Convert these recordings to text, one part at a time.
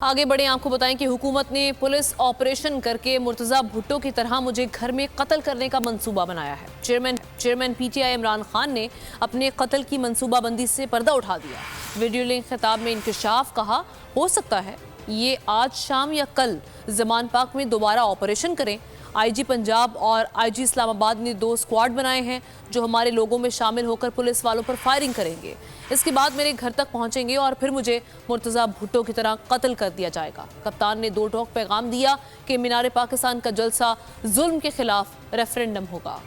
आगे बढ़े आपको बताएं कि हुकूमत ने पुलिस ऑपरेशन करके मुर्तजा भुट्टो की तरह मुझे घर में कत्ल करने का मंसूबा बनाया है। चेयरमैन पीटीआई इमरान खान ने अपने कत्ल की मंसूबाबंदी से पर्दा उठा दिया। वीडियो लिंक खिताब में इंकशाफ कहा, हो सकता है ये आज शाम या कल ज़मान पाक में दोबारा ऑपरेशन करें। आईजी पंजाब और आईजी इस्लामाबाद ने 2 स्क्वाड बनाए हैं जो हमारे लोगों में शामिल होकर पुलिस वालों पर फायरिंग करेंगे। इसके बाद मेरे घर तक पहुंचेंगे और फिर मुझे मुर्तजा भुट्टो की तरह कत्ल कर दिया जाएगा। कप्तान ने 2 टोक पैगाम दिया कि मीनार पाकिस्तान का जलसा जुल्म के खिलाफ रेफरेंडम होगा।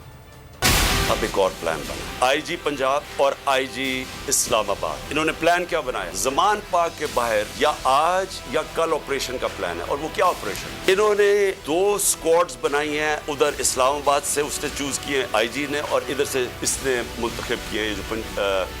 अब एक और प्लान बना, आईजी पंजाब और आईजी इस्लामाबाद, इन्होंने प्लान क्या बनाया? ज़मान पाक के बाहर या आज या कल ऑपरेशन का प्लान है। और वो क्या ऑपरेशन? इन्होंने 2 स्क्वाड्स बनाई हैं, उधर इस्लामाबाद से उसने चूज किए आईजी ने और इधर से इसने मुंतखब किए जो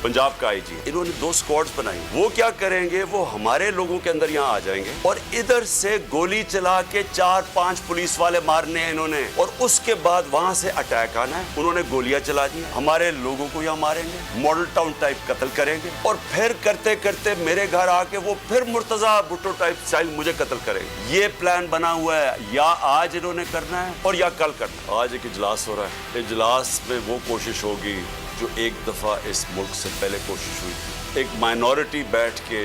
पंजाब का आईजी। इन्होंने 2 स्क्वाड्स बनाई। वो क्या करेंगे, वो हमारे लोगों के अंदर यहाँ आ जाएंगे और इधर से गोली चला के 4-5 पुलिस वाले मारने हैं इन्होंने, और उसके बाद वहां से अटैक आना है। उन्होंने गोलियां चला दी, हमारे लोगों को यहाँ मारेंगे, मॉडल टाउन टाइप कत्ल करेंगे और फिर करते करते मेरे घर आके वो फिर मुर्तजा भुट्टो टाइप स्टाइल मुझे कत्ल करेंगे। ये प्लान बना हुआ है, या आज इन्होंने करना है और या कल करना है। आज एक इजलास हो रहा है, इजलास में वो कोशिश होगी जो एक दफा इस मुल्क से पहले कोशिश हुई थी। एक माइनॉरिटी बैठ के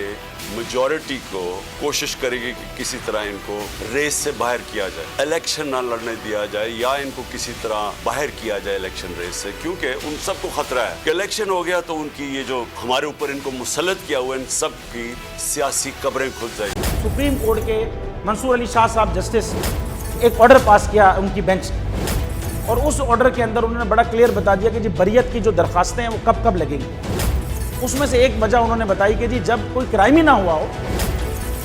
मेजॉरिटी को कोशिश करेगी कि किसी तरह इनको रेस से बाहर किया जाए, इलेक्शन ना लड़ने दिया जाए या इनको किसी तरह बाहर किया जाए इलेक्शन रेस से, क्योंकि उन सबको खतरा है कि इलेक्शन हो गया तो उनकी ये जो हमारे ऊपर इनको मुसल्लत किया हुआ है, इन सब की सियासी कब्रें खुल जाएगी। सुप्रीम कोर्ट के मंसूर अली शाह साहब जस्टिस एक ऑर्डर पास किया उनकी बेंच, और उस ऑर्डर के अंदर उन्होंने बड़ा क्लियर बता दिया कि जी बरियत की जो दरखास्तें हैं वो कब कब लगेंगी। उसमें से एक वजह उन्होंने बताई कि जी जब कोई क्राइम ही ना हुआ हो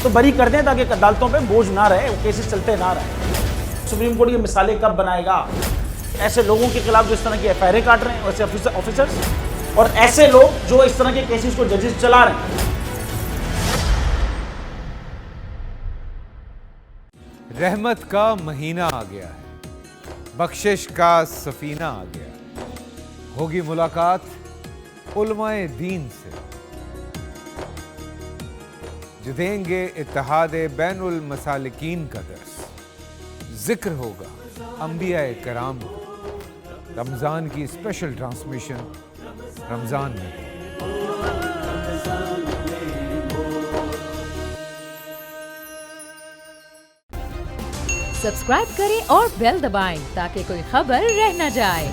तो बरी कर दें ताकि अदालतों पे बोझ ना रहे, वो केसेस चलते ना रहे। सुप्रीम कोर्ट ये मिसालें कब बनाएगा ऐसे लोगों के खिलाफ जो इस तरह की एफआईआर काट रहे हैं, वैसे ऑफिसर्स, और ऐसे लोग जो इस तरह के केसेस को जजेस चला रहे हैं। रहमत का महीना आ गया है, बख्शिश का सफीना आ गया, होगी मुलाकात उलमाए दीन से, जो देंगे इत्तेहादे बैनुल मसालिकीन का दर्स, जिक्र होगा अंबियाए कराम को। रमज़ान की स्पेशल ट्रांसमिशन रमज़ान में। सब्सक्राइब करें और बेल दबाएं ताकि कोई खबर रह न जाए।